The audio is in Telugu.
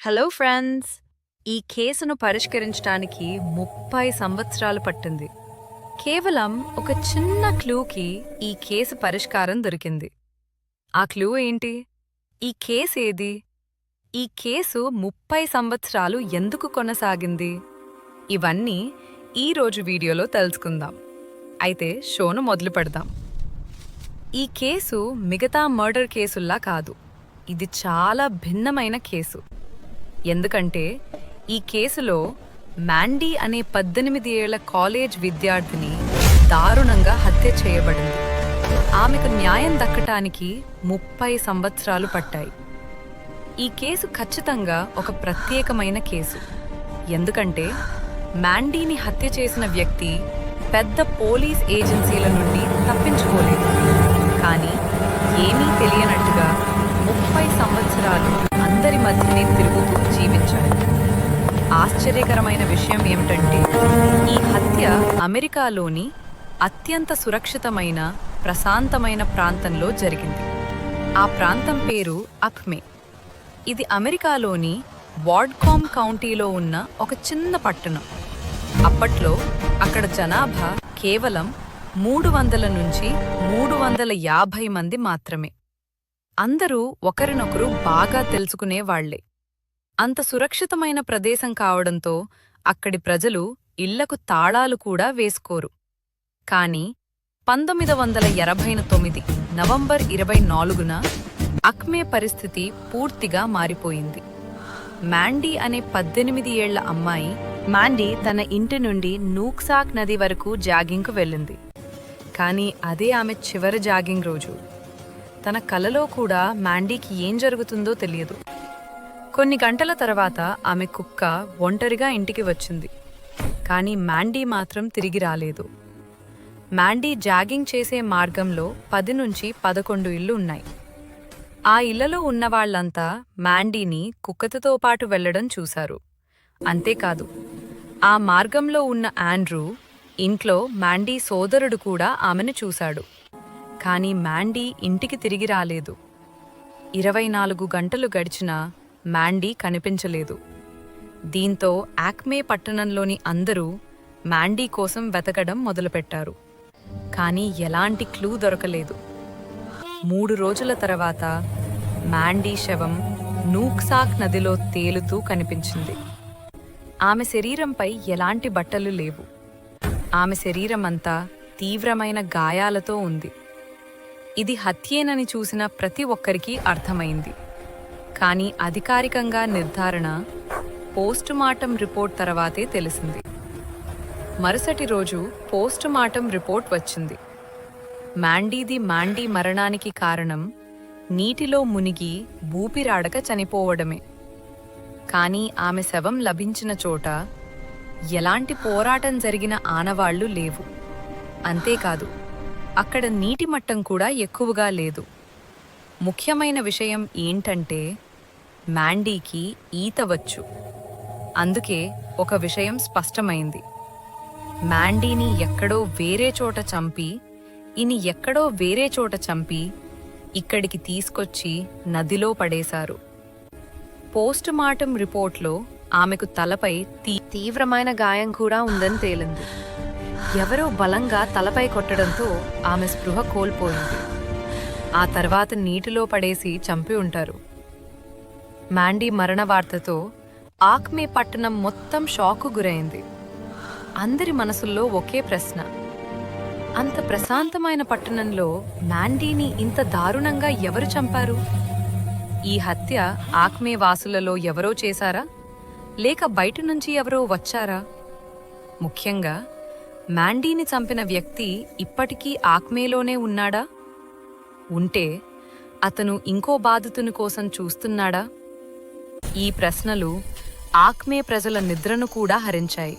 Hello friends! ఈ కేసును పరిష్కరించడానికి 30 సంవత్సరాలు పట్టింది. కేవలం ఒక చిన్న క్లూకి ఈ కేసు పరిష్కారం దొరికింది. ఆ క్లూ ఏంటి? ఈ కేసు ఏది? ఈ కేసు 30 సంవత్సరాలు ఎందుకు కొనసాగింది? ఇవన్నీ ఈ రోజు వీడియోలో తెలుసుకుందాం. అయితే షోను మొదలుపెడదాం. ఈ కేసు మిగతా మర్డర్ కేసుల్లా కాదు. ఇది చాలా భిన్నమైన కేసు. ఎందుకంటే ఈ కేసులో మాండీ అనే 18 ఏళ్ల కాలేజ్ విద్యార్థిని దారుణంగా హత్య చేయబడింది. ఆమెకు న్యాయం దక్కటానికి 30 సంవత్సరాలు పట్టాయి. ఈ కేసు ఖచ్చితంగా ఒక ప్రత్యేకమైన కేసు. ఎందుకంటే మాండీని హత్య చేసిన వ్యక్తి పెద్ద పోలీస్ ఏజెన్సీల నుండి తప్పించుకోలేదు. కానీ ఏమీ తెలియనట్టుగా 30 సంవత్సరాలు అందరి మధ్యనే తిరుగుతూ జీవించాడు. ఆశ్చర్యకరమైన విషయం ఏమిటంటే ఈ హత్య అమెరికాలోని అత్యంత సురక్షితమైన ప్రశాంతమైన ప్రాంతంలో జరిగింది. ఆ ప్రాంతం పేరు అక్మే. ఇది అమెరికాలోని వార్డ్కామ్ కౌంటీలో ఉన్న ఒక చిన్న పట్టణం. అప్పట్లో అక్కడ జనాభా కేవలం 300 నుంచి 350 మంది మాత్రమే. అందరూ ఒకరినొకరు బాగా తెలుసుకునేవాళ్లే. అంత సురక్షితమైన ప్రదేశం కావడంతో అక్కడి ప్రజలు ఇళ్లకు తాళాలు కూడా వేసుకోరు. కాని 1989 నవంబర్ 24న అక్మే పరిస్థితి పూర్తిగా మారిపోయింది. మాండీ అనే 18 ఏళ్ల అమ్మాయి మాండీ తన ఇంటి నుండి నూక్సాక్ నది వరకు జాగింగ్కు వెళ్ళింది. కానీ అదే ఆమె చివరి జాగింగ్ రోజు. తన కలలో కూడా మాండీకి ఏం జరుగుతుందో తెలియదు. కొన్ని గంటల తర్వాత ఆమె కుక్క ఒంటరిగా ఇంటికి వచ్చింది. కానీ మాండీ మాత్రం తిరిగి రాలేదు. మాండీ జాగింగ్ చేసే మార్గంలో 10 నుంచి 11 ఇళ్లు ఉన్నాయి. ఆ ఇళ్లలో ఉన్నవాళ్లంతా మాండీని కుక్కతో పాటు వెళ్లడం చూశారు. అంతేకాదు, ఆ మార్గంలో ఉన్న ఆండ్రూ ఇంట్లో మాండీ సోదరుడు కూడా ఆమెను చూశాడు. కానీ మాండీ ఇంటికి తిరిగి రాలేదు. 24 గంటలు గడిచినా మాండీ కనిపించలేదు. దీంతో ఆక్మే పట్టణంలోని అందరూ మాండీ కోసం వెతకడం మొదలుపెట్టారు. కానీ ఎలాంటి క్లూ దొరకలేదు. 3 రోజుల తర్వాత మాండీ శవం నూక్సాక్ నదిలో తేలుతూ కనిపించింది. ఆమె శరీరంపై ఎలాంటి బట్టలు లేవు. ఆమె శరీరమంతా తీవ్రమైన గాయాలతో ఉంది. ఇది హత్యేనని చూసిన ప్రతి ఒక్కరికీ అర్థమైంది. కానీ అధికారికంగా నిర్ధారణ పోస్టుమార్టం రిపోర్ట్ తర్వాతే తెలిసింది. మరుసటి రోజు పోస్టుమార్టం రిపోర్ట్ వచ్చింది. మాండీ మరణానికి కారణం నీటిలో మునిగి ఊపిరాడక చనిపోవడమే. కానీ ఆమె శవం లభించిన చోట ఎలాంటి పోరాటం జరిగిన ఆనవాళ్లు లేవు. అంతేకాదు, అక్కడ నీటి మట్టం కూడా ఎక్కువగా లేదు. ముఖ్యమైన విషయం ఏంటంటే మాండీకి ఈత వచ్చు. అందుకే ఒక విషయం స్పష్టమైంది. మాండీని ఎక్కడో వేరే చోట చంపి ఇక్కడికి తీసుకొచ్చి నదిలో పడేశారు. పోస్టుమార్టం రిపోర్ట్లో ఆమెకు తలపై తీవ్రమైన గాయం కూడా ఉందని తేలింది. ఎవరో బలంగా తలపై కొట్టడంతో ఆమె స్పృహ కోల్పోయింది. ఆ తర్వాత నీటిలో పడేసి చంపి ఉంటారు. మాండీ మరణ వార్తతో ఆక్మే పట్టణం మొత్తం షాకు గురైంది. అందరి మనసుల్లో ఒకే ప్రశ్న: అంత ప్రశాంతమైన పట్టణంలో మాండీని ఇంత దారుణంగా ఎవరు చంపారు? ఈ హత్య ఆక్మే వాసులలో ఎవరో చేశారా, లేక బయట నుంచి ఎవరో వచ్చారా? ముఖ్యంగా మాండీని చంపిన వ్యక్తి ఇప్పటికీ ఆక్మేలోనే ఉన్నాడా? ఉంటే అతను ఇంకో బాధితుని కోసం చూస్తున్నాడా? ఈ ప్రశ్నలు ఆక్మే ప్రజల నిద్రను కూడా హరించాయి.